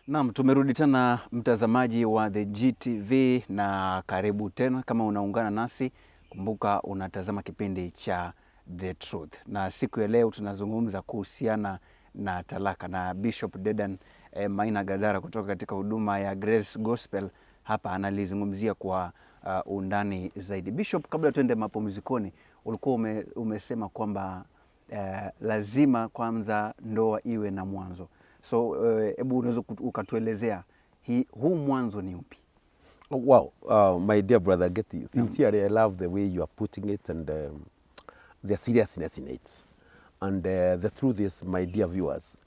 Naam, tumerudi tena mtazamaji wa The GTV na karibu tena. Kama unaungana nasi, kumbuka unatazama kipindi cha The Truth. Na siku ya leo tunazungumza kuhusiana na talaka na Bishop Dedan Maina Gadhara kutoka katika huduma ya Grace Gospel. Hapa analizungumzia kwa undani zaidi. Bishop, kabla tuende mapumzikoni, ulikuwa umesema kwamba lazima kwanza ndoa iwe na mwanzo. So, hebu unaweza ukatuelezea huu mwanzo ni upi? Wow, my dear brother Getty, sincerely I love the way you are putting it and the seriousness in it. And the truth is, my dear viewers,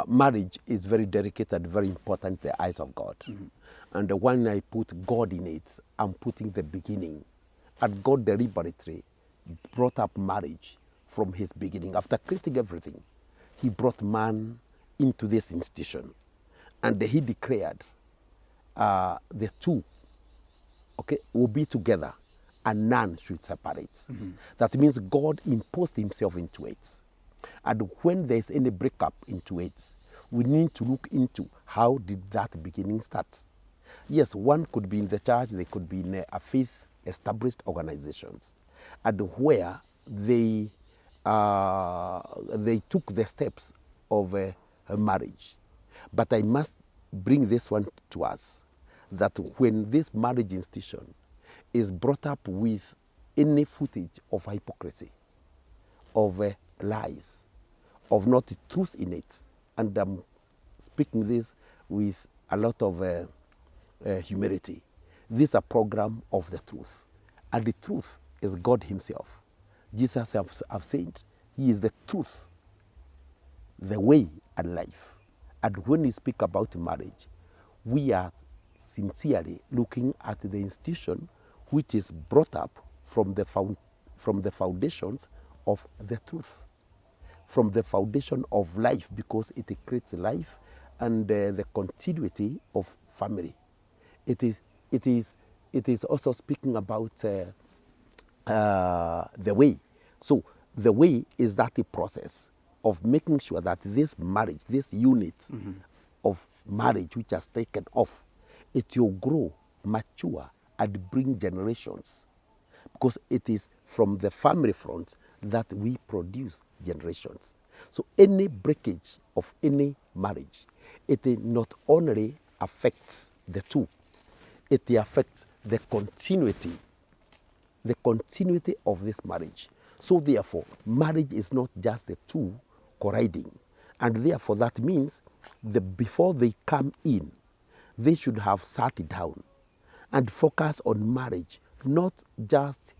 marriage is very delicate and very important in the eyes of God. And when I put God in it, I'm putting the beginning. And God deliberately brought up marriage from his beginning. After creating everything, he brought man into this institution, and he declared the two, will be together, and none should separate. That means God imposed himself into it. And when there's any breakup into it, we need to look into how did that beginning start. Yes, one could be in the church, they could be in a faith-established organizations, and where they took the steps of a marriage. But I must bring this one to us, that when this marriage institution is brought up with any footage of hypocrisy, of lies, of not truth in it, and I'm speaking this with a lot of humility, this is a program of the truth. And the truth is God himself. Jesus have said, he is the truth, the way and life. And when we speak about marriage, we are sincerely looking at the institution which is brought up from the foundations of the truth, from the foundation of life, because it creates life and the continuity of family. It is also speaking about the way. So the way is that the process of making sure that this marriage, this unit of marriage which has taken off, it will grow, mature, and bring generations. Because it is from the family front that we produce generations. So any breakage of any marriage, it not only affects the two, it affects the continuity of this marriage. So therefore, marriage is not just the two colliding. And therefore, that means that before they come in, they should have sat down and focus on marriage, not just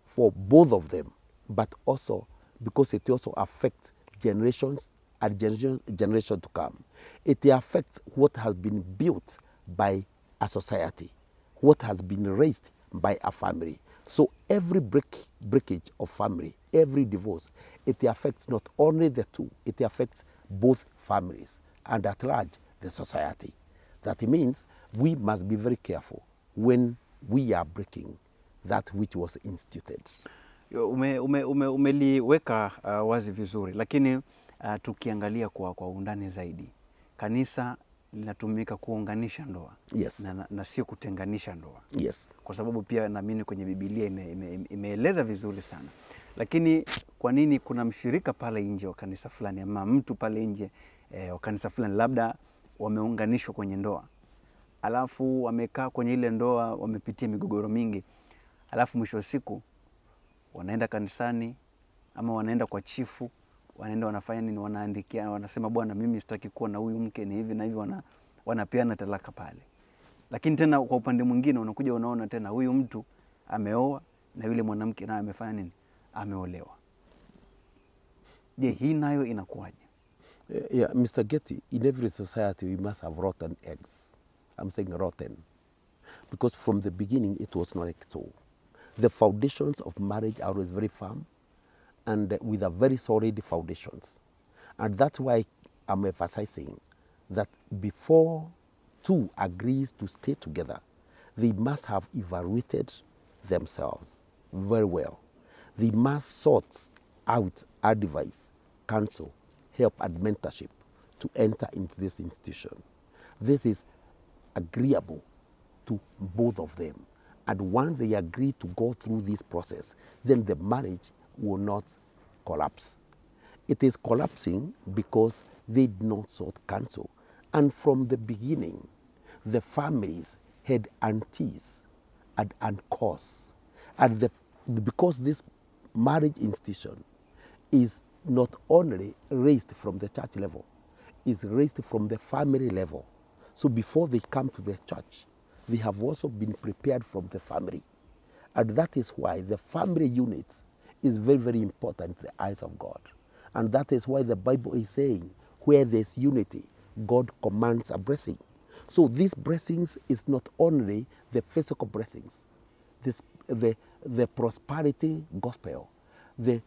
for both of them, but also because it also affects generations and generation to come. It affects what has been built by a society, what has been raised by a family. So every breakage of family, every divorce, it affects not only the two, it affects both families and at large the society. That means we must be very careful when we are breaking that which was instituted. Umeliweka wazi vizuri, lakini tukiangalia kwa undani zaidi, kanisa linatumika kuunganisha ndoa. Yes. Na sio kutenganisha ndoa. Yes. Kwa sababu pia naamini kwenye Biblia imeeleza vizuri sana. Lakini kwa nini kuna mshirika pale nje wa kanisa fulani ama mtu pale nje wa kanisa fulani labda wameunganishwa kwenye ndoa, alafu wamekaa kwenye ile ndoa, wamepitia migogoro mingi, alafu mwisho wa siku wanaenda kanisani ama wanaenda kwa chifu, wanaenda wanafanya nini? Wanaandikia, wanasema bwana, mimi sitaki kuwa na huyu mke, ni hivi na hivi, wanapeana talaka pale. Lakini tena kwa upande mwingine unakuja unaona tena huyu mtu ameoa na yule mwanamke naye amefanya nini? Ameolewa. Je, hii nayo inakuwaje? Yeah, Mr. Getty, in every society we must have rotten eggs. I'm saying rotten. Because from the beginning it was not like so. The foundations of marriage are always very firm and with a very solid foundations. And that's why I'm emphasizing that before two agrees to stay together, they must have evaluated themselves very well. They must sort out advice, counsel, help, and mentorship to enter into this institution, this is agreeable to both of them. And once they agree to go through this process, then the marriage will not collapse. It is collapsing because they did not sought counsel. And from the beginning, the families had aunties and uncles. And because this marriage institution is not only raised from the church level, it's raised from the family level. So before they come to the church, they have also been prepared from the family. And that is why the family unit is very, very important in the eyes of God. And that is why the Bible is saying, where there's unity, God commands a blessing. So these blessings is not only the physical blessings, the prosperity gospel, the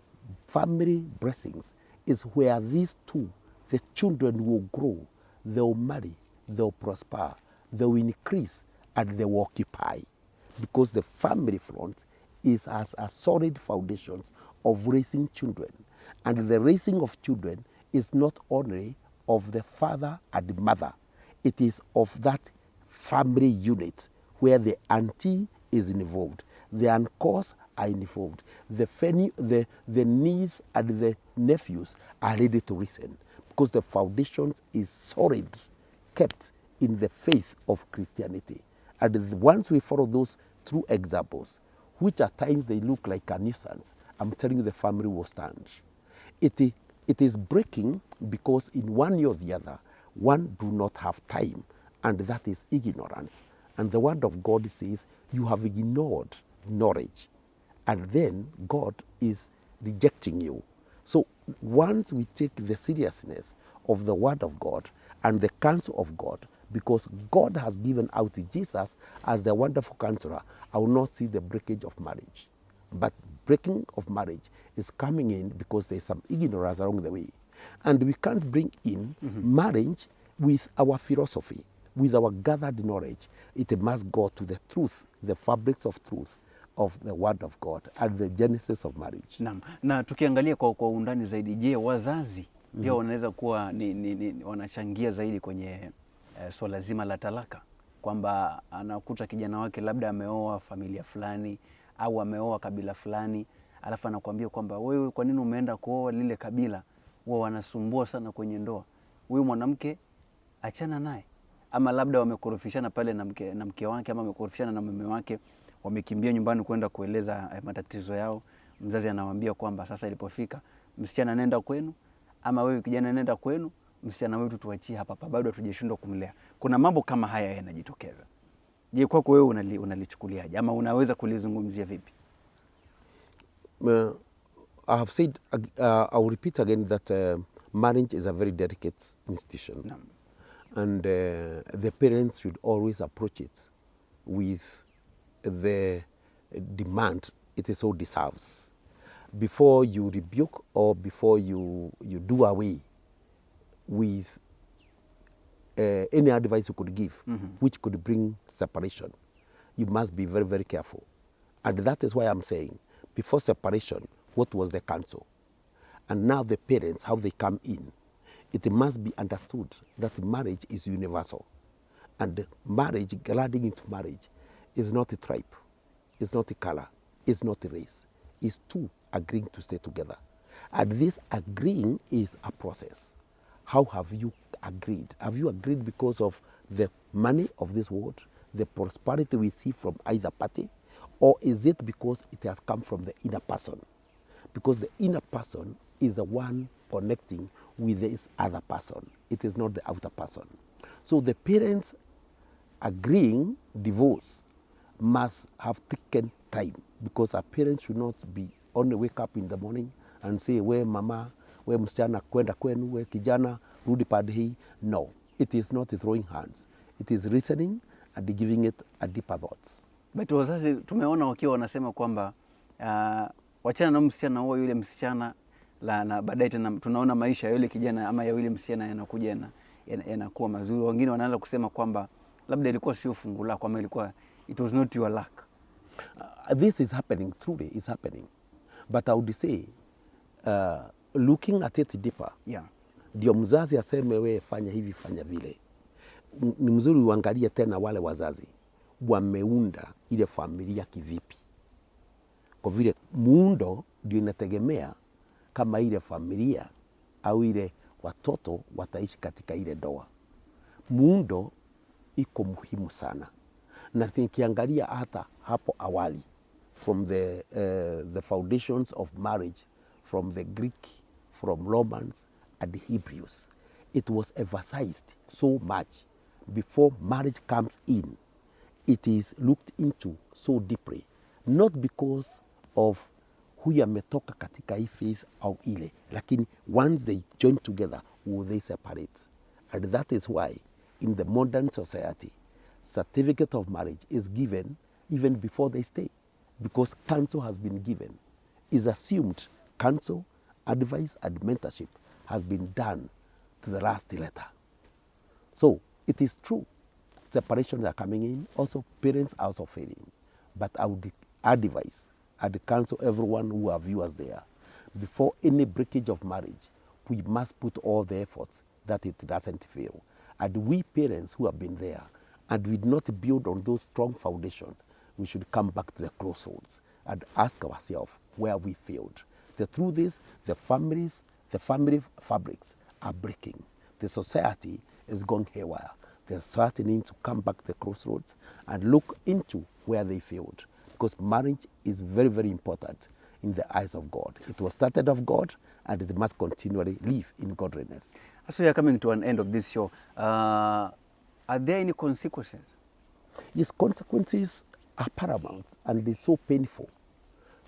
family blessings is where these two, the children will grow, they'll marry, they'll prosper, they'll increase, and they will occupy. Because the family front is as a solid foundation of raising children. And the raising of children is not only of the father and the mother, it is of that family unit where the auntie is involved, the uncles are involved, the niece and the nephews are ready to listen, because the foundation is solid, kept in the faith of Christianity. And once we follow those true examples, which at times they look like a nuisance, I'm telling you the family will stand. It is breaking because in one way or the other, one do not have time, and that is ignorance. And the word of God says, you have ignored knowledge, and then God is rejecting you. So once we take the seriousness of the word of God and the counsel of God, because God has given out Jesus as the wonderful counselor, I will not see the breakage of marriage. But breaking of marriage is coming in because there's some ignorance along the way. And we can't bring in marriage with our philosophy, with our gathered knowledge. It must go to the truth, the fabrics of truth of the word of God and the genesis of marriage. Na tukiangalia kwa undani zaidi, je, wazazi pia wanaweza kuwa wanachangia zaidi kwenye swala zima la talaka, kwamba anakuta kijana wake labda ameoa familia fulani au ameoa kabila fulani, alafu anakuambia kwamba wewe kwa nini umeenda kuoa lile kabila, wao wanasumbua sana kwenye ndoa, huyu mwanamke achana naye. Ama labda wamekorofishana pale na mke wake, ama wamekorofishana na mume wake, wamekimbia nyumbani kwenda kueleza matatizo yao. Mzazi anawaambia kwamba sasa ilipofika, msichana nenda kwenu, ama wewe kijana nenda kwenu, msichana wetu tuachie hapa, bado hatujashindwa kumlea. Kuna mambo kama haya yanajitokeza. Je, kwako wewe unalichukuliaje, ama unaweza kulizungumzia vipi? I have said, I will repeat again that marriage is a very delicate institution. No. And the parents should always approach it with the demand it so deserves. Before you rebuke or before you do away with any advice you could give, which could bring separation, you must be very, very careful. And that is why I'm saying, before separation, what was the counsel? And now the parents, how they come in. It must be understood that marriage is universal. And marriage, gliding into marriage, is not a tribe, it's not a color, it's not a race. It's two agreeing to stay together. And this agreeing is a process. How have you agreed? Have you agreed because of the money of this world, the prosperity we see from either party? Or is it because it has come from the inner person? Because the inner person is the one connecting with this other person. It is not the outer person. So the parents agreeing divorce must have taken time, because a parent should not be only wake up in the morning and say, we mama, we msichana kwenda kwenu, we kijana rudi pande hii. No, it is not throwing hands. It is reasoning and giving it a deeper thoughts. But wazazi tumeona wakiwa wanasema kwamba wachana na msichana huo yule msichana na baadaye tena tunaona maisha ya yule kijana ama ya yule msichana yanakuja yanakuwa mazuri. Wengine wanaanza kusema kwamba labda ilikuwa sio fungu lako, ama ilikuwa it was not your luck. This is happening, truly is happening. But I would say, looking at it deeper, ndio mzazi aseme we fanya hivi fanya vile. Ni mzuri uangalie tena wale wazazi wameunda ile familia kivipi, kwa vile muundo ndio inategemea kama ile familia au ile watoto wataishi katika ile ndoa. Muundo iko muhimu sana, na nikiangalia hata hapo awali from the foundations of marriage, from the Greek, from Romans and Hebrews, it was emphasized so much before marriage comes in. It is looked into so deeply, not because of huyu ametoka katika hii faith au ile, lakini once they join together will they separate. And that is why in the modern society certificate of marriage is given even before they stay, because counsel has been given. Is assumed counsel, advice and mentorship has been done to the last letter. So it is true separations are coming in, also parents are also failing, but I would advise and counsel everyone who are viewers there, before any breakage of marriage, we must put all the efforts that it doesn't fail. And we parents who have been there and we not build on those strong foundations, we should come back to the crossroads and ask ourselves where we failed. The truth is, the family fabrics are breaking. The society is going haywire. The society needs to come back to the crossroads and look into where they failed, because marriage is very, very important in the eyes of God. It was started of God, and it must continually live in godliness. So we are coming to an end of this show. Are there any consequences? Yes, consequences are paramount, and it's so painful,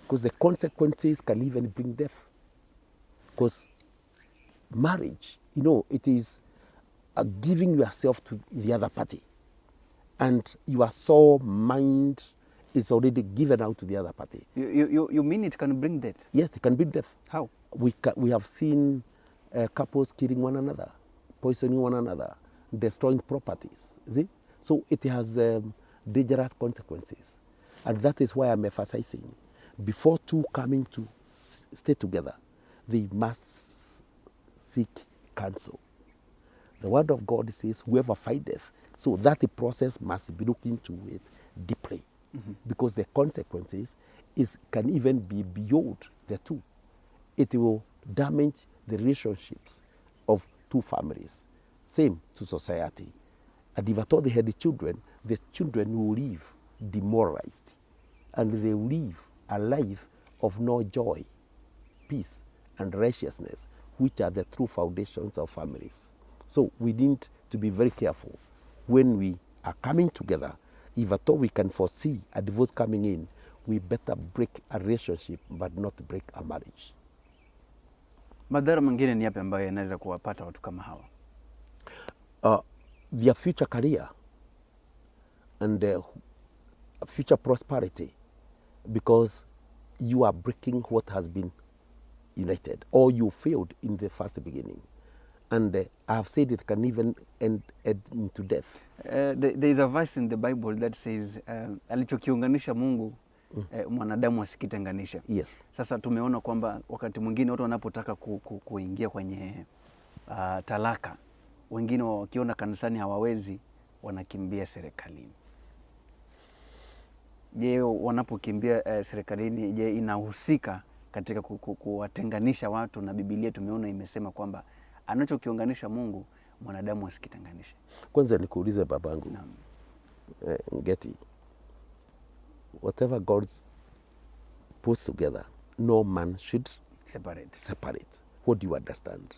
because the consequences can even bring death. Because marriage, you know, it is giving yourself to the other party, and your soul, mind is already given out to the other party. You mean it can bring death? Yes, it can bring death. How? We have seen couples killing one another, poisoning one another, destroying properties. See? So it has dangerous consequences. And that is why I'm emphasizing, before two coming to stay together, they must seek counsel. The word of God says, whoever findeth. So that the process must be looked into it deeply. Mm-hmm. Because the consequences can even be beyond the two. It will damage the relationships of two families. Same to society. And if at all they had the children will live demoralized. And they will live a life of no joy, peace, and righteousness, which are the true foundations of families. So we need to be very careful when we are coming together. If at all we can foresee a divorce coming in, we better break a relationship but not break a marriage. Madhara mengine ni yapi ambayo yanaweza kuwapata watu kama hawa? Their future career and future prosperity, because you are breaking what has been united, or you failed in the first beginning. And I have said it can even end into death. There is a verse in the Bible that says, alichokiunganisha Mungu, mwanadamu asikitenganisha. Yes. Sasa tumeona kwamba wakati mwingine watu wanapotaka kuingia kwenye talaka, wengine wakiona kanisani hawawezi, wanakimbia serikalini. Je, wanapokimbia serikalini, je, inahusika katika kuwatenganisha watu? Na Biblia tumeona imesema kwamba anachokiunganisha Mungu, mwanadamu asikitenganishe. Kwanza nikuulize babangu, Ngeti, whatever God puts together, no man should separate. What do you understand?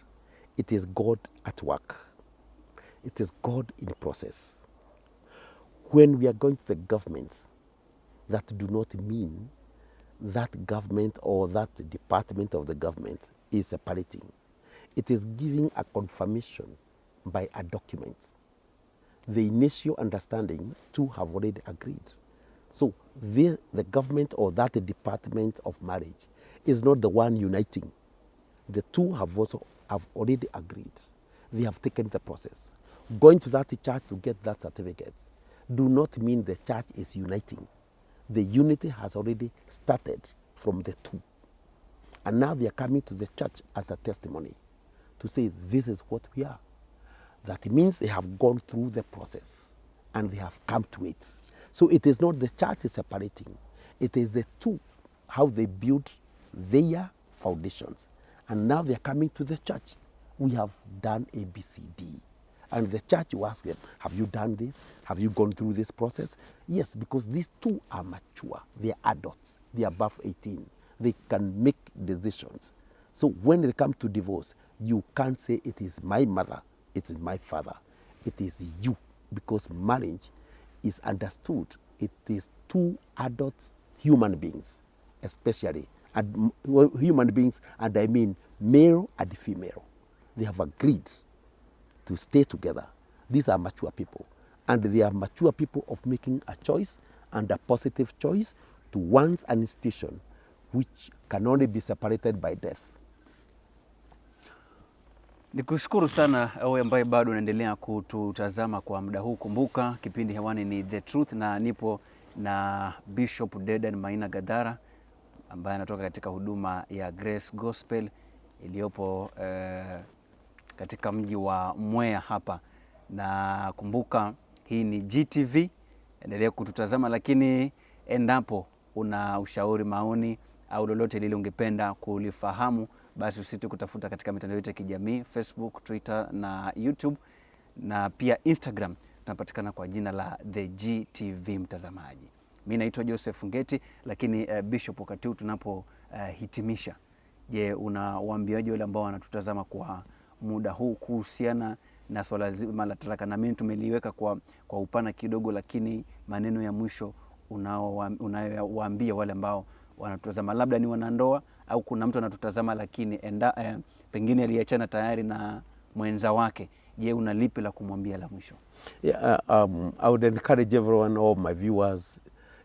It is God at work. It is God in process. When we are going to the governments, that do not mean that government or that department of the government is separating. It is giving a confirmation by a document. The initial understanding, two have already agreed. So the government or that department of marriage is not the one uniting. The two have already agreed. They have taken the process. Going to that church to get that certificate do not mean the church is uniting. The unity has already started from the two. And now they are coming to the church as a testimony to say this is what we are. That means they have gone through the process and they have come to it. So it is not the church is separating. It is the two, how they build their foundations. And now they are coming to the church. We have done A, B, C, D. And the church will ask them, have you done this? Have you gone through this process? Yes, because these two are mature. They are adults. They are above 18. They can make decisions. So when they come to divorce, you can't say it is my mother, it is my father. It is you, because marriage is understood. It is two adult human beings, especially human beings, and I mean male and female. They have agreed to stay together. These are mature people, and they are mature people of making a choice, and a positive choice to one's an institution which can only be separated by death. Nikushukuru sana wewe ambaye bado unaendelea kututazama kwa muda huu. Kumbuka kipindi hewani ni The Truth, na nipo na Bishop Dedan Maina Gadhara ambaye anatoka katika huduma ya Grace Gospel iliyopo katika mji wa Mwea hapa. Na kumbuka hii ni GTV, endelea kututazama, lakini endapo una ushauri, maoni au lolote lile ungependa kulifahamu, basi usite kutafuta katika mitandao yetu ya kijamii, Facebook, Twitter na YouTube, na pia Instagram. Tunapatikana kwa jina la The GTV mtazamaji. Mimi naitwa Joseph Ngeti, lakini Bishop, wakati huu tunapohitimisha, je, unawaambiaje wale ambao wanatutazama kwa muda huu kuhusiana na swala zima la talaka? Na mimi tumeliweka kwa upana kidogo, lakini maneno ya mwisho unayowaambia wale ambao wanatutazama, labda ni wanandoa au kuna mtu anatutazama lakini pengine aliachana tayari na mwenza wake, je, una lipi la kumwambia la mwisho? Yeah, I would encourage everyone, all my viewers,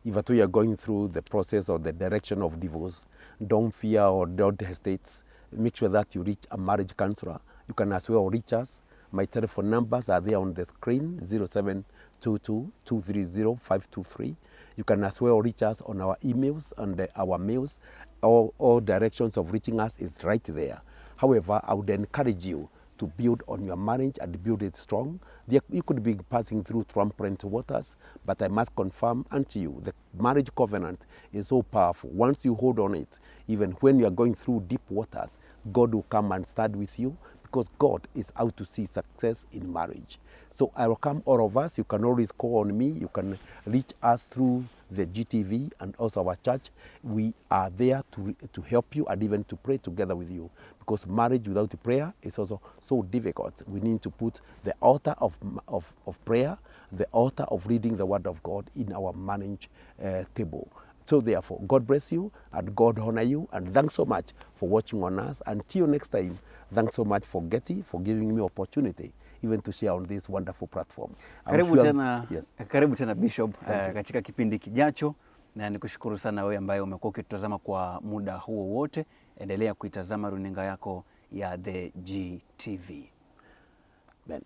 if at all you are going through the process or the direction of divorce, don't fear or don't hesitate. Make sure that you reach a marriage counselor. You can as well reach us. My telephone numbers are there on the screen, 0722-230-523. You can as well reach us on our emails and our mails. All directions of reaching us is right there. However, I would encourage you to build on your marriage and build it strong. You could be passing through turbulent waters, but I must confirm unto you, the marriage covenant is so powerful. Once you hold on it, even when you are going through deep waters, God will come and stand with you, because God is out to see success in marriage. So I welcome all of us. You can always call on me. You can reach us through the GTV and also our church. We are there to help you and even to pray together with you, because marriage without prayer is also so difficult. We need to put the altar of prayer, the altar of reading the word of God in our marriage table. So therefore, God bless you and God honor you, and thanks so much for watching on us. Until next time, thanks so much for giving me opportunity even to share on this wonderful platform. Karibu tena Bishop katika kipindi kijacho, na nikushukuru sana wewe ambaye umekuwa ukitazama kwa muda huo wote. Endelea kuitazama runinga yako ya The GTV. Amen.